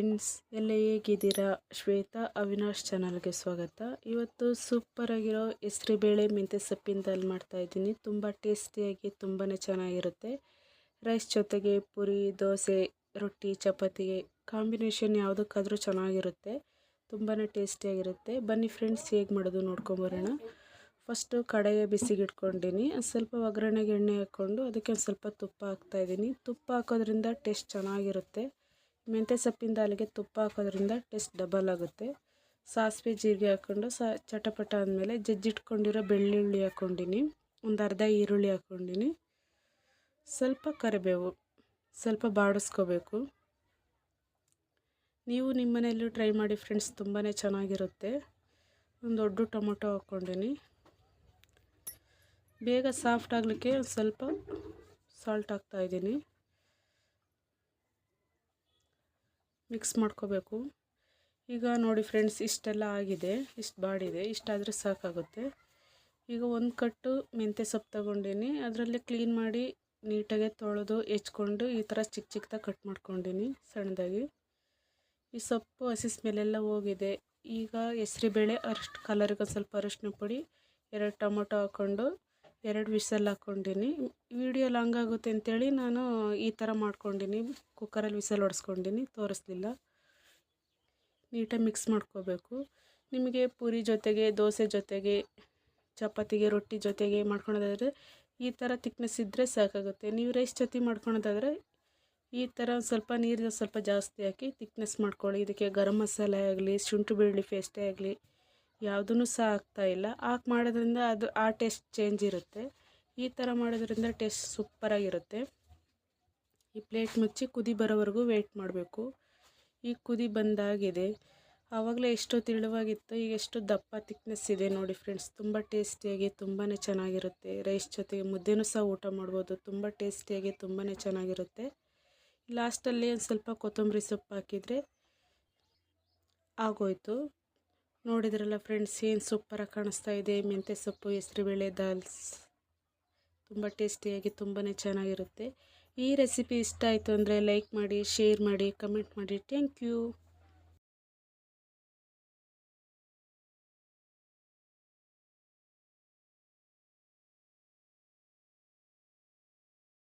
Friends, ಎಲ್ಲ ಹೇಗಿದ್ದೀರಾ? ಶ್ವೇತಾ ಅವಿನಾಶ್ ಚಾನಲ್ಗೆ ಸ್ವಾಗತ. ಇವತ್ತು ಸೂಪರ್ ಆಗಿರೋ ಹೆಸರುಬೇಳೆ ಮೆಂತ್ಯ ಸೊಪ್ಪಿನ ದಾಲ್ ಮಾಡ್ತಾ ಇದ್ದೀನಿ. ತುಂಬ ಟೇಸ್ಟಿಯಾಗಿ ತುಂಬಾ ಚೆನ್ನಾಗಿರುತ್ತೆ. ರೈಸ್ ಜೊತೆಗೆ ಪೂರಿ, ದೋಸೆ, ರೊಟ್ಟಿ, ಚಪಾತಿಗೆ ಕಾಂಬಿನೇಷನ್ ಯಾವುದಕ್ಕಾದರೂ ಚೆನ್ನಾಗಿರುತ್ತೆ. ತುಂಬಾ ಟೇಸ್ಟಿಯಾಗಿರುತ್ತೆ. ಬನ್ನಿ ಫ್ರೆಂಡ್ಸ್, ಹೇಗೆ ಮಾಡೋದು ನೋಡ್ಕೊಂಬರೋಣ. ಫಸ್ಟು ಕಡಾಯಿ ಬಿಸಿಗೆ ಇಟ್ಕೊಂಡಿನಿ. ಸ್ವಲ್ಪ ಒಗ್ಗರಣೆಗೆ ಎಣ್ಣೆ ಹಾಕ್ಕೊಂಡು ಅದಕ್ಕೆ ಒಂದು ಸ್ವಲ್ಪ ತುಪ್ಪ ಹಾಕ್ತಾಯಿದ್ದೀನಿ. ತುಪ್ಪ ಹಾಕೋದ್ರಿಂದ ಟೇಸ್ಟ್ ಚೆನ್ನಾಗಿರುತ್ತೆ. ಮೆಂತ್ಯ ಸೊಪ್ಪಿನ ದಾಲಿಗೆ ತುಪ್ಪ ಹಾಕೋದ್ರಿಂದ ಟೇಸ್ಟ್ ಡಬಲ್ ಆಗುತ್ತೆ. ಸಾಸಿವೆ ಜೀರಿಗೆ ಹಾಕ್ಕೊಂಡು ಚಟಪಟ ಆದಮೇಲೆ ಜಜ್ಜಿಟ್ಕೊಂಡಿರೋ ಬೆಳ್ಳುಳ್ಳಿ ಹಾಕ್ಕೊಂಡಿನಿ. ಒಂದು ಅರ್ಧ ಈರುಳ್ಳಿ ಹಾಕ್ಕೊಂಡಿನಿ. ಸ್ವಲ್ಪ ಕರಿಬೇವು, ಸ್ವಲ್ಪ ಬಾಡಿಸ್ಕೋಬೇಕು. ನೀವು ನಿಮ್ಮ ಮನೆಯಲ್ಲೂ ಟ್ರೈ ಮಾಡಿ ಫ್ರೆಂಡ್ಸ್, ತುಂಬಾ ಚೆನ್ನಾಗಿರುತ್ತೆ. ಒಂದು ದೊಡ್ಡ ಟೊಮೊಟೊ ಹಾಕ್ಕೊಂಡಿನಿ. ಬೇಗ ಸಾಫ್ಟ್ ಆಗಲಿಕ್ಕೆ ಒಂದು ಸ್ವಲ್ಪ ಸಾಲ್ಟ್ ಹಾಕ್ತಾಯಿದ್ದೀನಿ. ಮಿಕ್ಸ್ ಮಾಡ್ಕೋಬೇಕು. ಈಗ ನೋಡಿ ಫ್ರೆಂಡ್ಸ್, ಇಷ್ಟೆಲ್ಲ ಆಗಿದೆ, ಇಷ್ಟು ಬಾಡಿದೆ, ಇಷ್ಟಾದರೆ ಸಾಕಾಗುತ್ತೆ. ಈಗ ಒಂದು ಕಟ್ಟು ಮೆಂತ್ಯ ಸೊಪ್ಪು ತಗೊಂಡಿನಿ. ಅದರಲ್ಲಿ ಕ್ಲೀನ್ ಮಾಡಿ ನೀಟಾಗಿ ತೊಳೆದು ಹೆಚ್ಕೊಂಡು ಈ ಥರ ಚಿಕ್ಕ ಚಿಕ್ಕದಾಗಿ ಕಟ್ ಮಾಡ್ಕೊಂಡಿನಿ ಸಣ್ಣದಾಗಿ. ಈ ಸೊಪ್ಪು ಹಸಿ ಸ್ಮೆಲ್ಲೆಲ್ಲ ಹೋಗಿದೆ. ಈಗ ಹೆಸರುಬೇಳೆ ಕಲರಿಗೆ ಒಂದು ಸ್ವಲ್ಪ ಅರಿಶಿನ ಪುಡಿ, 2 ಟೊಮೊಟೊ ಹಾಕ್ಕೊಂಡು 2 ವಿಸಲ್ ಹಾಕ್ಕೊಂಡಿನಿ. ವಿಡಿಯೋ ಲಾಂಗ್ ಆಗುತ್ತೆ ಅಂತೇಳಿ ನಾನು ಈ ಥರ ಮಾಡ್ಕೊಂಡಿನಿ. ಕುಕ್ಕರಲ್ಲಿ ವಿಸಲ್ ಹೊಡೆಸ್ಕೊಂಡಿನಿ, ತೋರಿಸ್ಲಿಲ್ಲ. ನೀಟಾಗಿ ಮಿಕ್ಸ್ ಮಾಡ್ಕೋಬೇಕು. ನಿಮಗೆ ಪೂರಿ ಜೊತೆಗೆ, ದೋಸೆ ಜೊತೆಗೆ, ಚಪಾತಿಗೆ, ರೊಟ್ಟಿ ಜೊತೆಗೆ ಮಾಡ್ಕೊಳೋದಾದರೆ ಈ ಥರ ತಿಕ್ನೆಸ್ ಇದ್ದರೆ ಸಾಕಾಗುತ್ತೆ. ನೀವು ರೈಸ್ ಜೊತೆ ಮಾಡ್ಕೊಳೋದಾದರೆ ಈ ಥರ ಸ್ವಲ್ಪ ನೀರು ಸ್ವಲ್ಪ ಜಾಸ್ತಿ ಹಾಕಿ ತಿಕ್ನೆಸ್ ಮಾಡ್ಕೊಳ್ಳಿ. ಇದಕ್ಕೆ ಗರಂ ಮಸಾಲೆ ಆಗಲಿ, ಶುಂಠಿ ಬೆಳ್ಳುಳ್ಳಿ ಪೇಸ್ಟೇ ಆಗಲಿ ಯಾವುದೂ ಸಹ ಹಾಕ್ತಾಯಿಲ್ಲ. ಮಾಡೋದ್ರಿಂದ ಅದು ಆ ಟೇಸ್ಟ್ ಚೇಂಜ್ ಇರುತ್ತೆ. ಈ ಥರ ಮಾಡೋದ್ರಿಂದ ಟೇಸ್ಟ್ ಸೂಪರಾಗಿರುತ್ತೆ. ಈ ಪ್ಲೇಟ್ ಮುಚ್ಚಿ ಕುದಿ ಬರೋವರೆಗೂ ವೆಯ್ಟ್ ಮಾಡಬೇಕು. ಈಗ ಕುದಿ ಬಂದಾಗಿದೆ. ಆವಾಗಲೇ ಎಷ್ಟು ತಿಳುವಾಗಿತ್ತು, ಈಗ ಎಷ್ಟು ದಪ್ಪ ತಿಕ್ನೆಸ್ ಇದೆ ನೋಡಿ ಫ್ರೆಂಡ್ಸ್. ತುಂಬ ಟೇಸ್ಟಿಯಾಗಿ ತುಂಬಾ ಚೆನ್ನಾಗಿರುತ್ತೆ. ರೈಸ್ ಜೊತೆಗೆ ಮುದ್ದೆನೂ ಸಹ ಊಟ ಮಾಡ್ಬೋದು. ತುಂಬ ಟೇಸ್ಟಿಯಾಗಿ ತುಂಬಾ ಚೆನ್ನಾಗಿರುತ್ತೆ. ಲಾಸ್ಟಲ್ಲಿ ಒಂದು ಸ್ವಲ್ಪ ಕೊತ್ತಂಬರಿ ಸೊಪ್ಪು ಹಾಕಿದರೆ ಆಗೋಯ್ತು. ನೋಡಿದ್ರಲ್ಲ ಫ್ರೆಂಡ್ಸ್, ಏನು ಸೂಪರಾಗಿ ಕಾಣಿಸ್ತಾ ಇದೆ. ಮೆಂತ್ಯ ಸೊಪ್ಪು ಹೆಸರುಬೇಳೆ ದಾಲ್ ತುಂಬ ಟೇಸ್ಟಿಯಾಗಿ ತುಂಬಾ ಚೆನ್ನಾಗಿರುತ್ತೆ. ಈ ರೆಸಿಪಿ ಇಷ್ಟ ಆಯಿತು ಅಂದರೆ ಲೈಕ್ ಮಾಡಿ, ಶೇರ್ ಮಾಡಿ, ಕಮೆಂಟ್ ಮಾಡಿ. Thank you.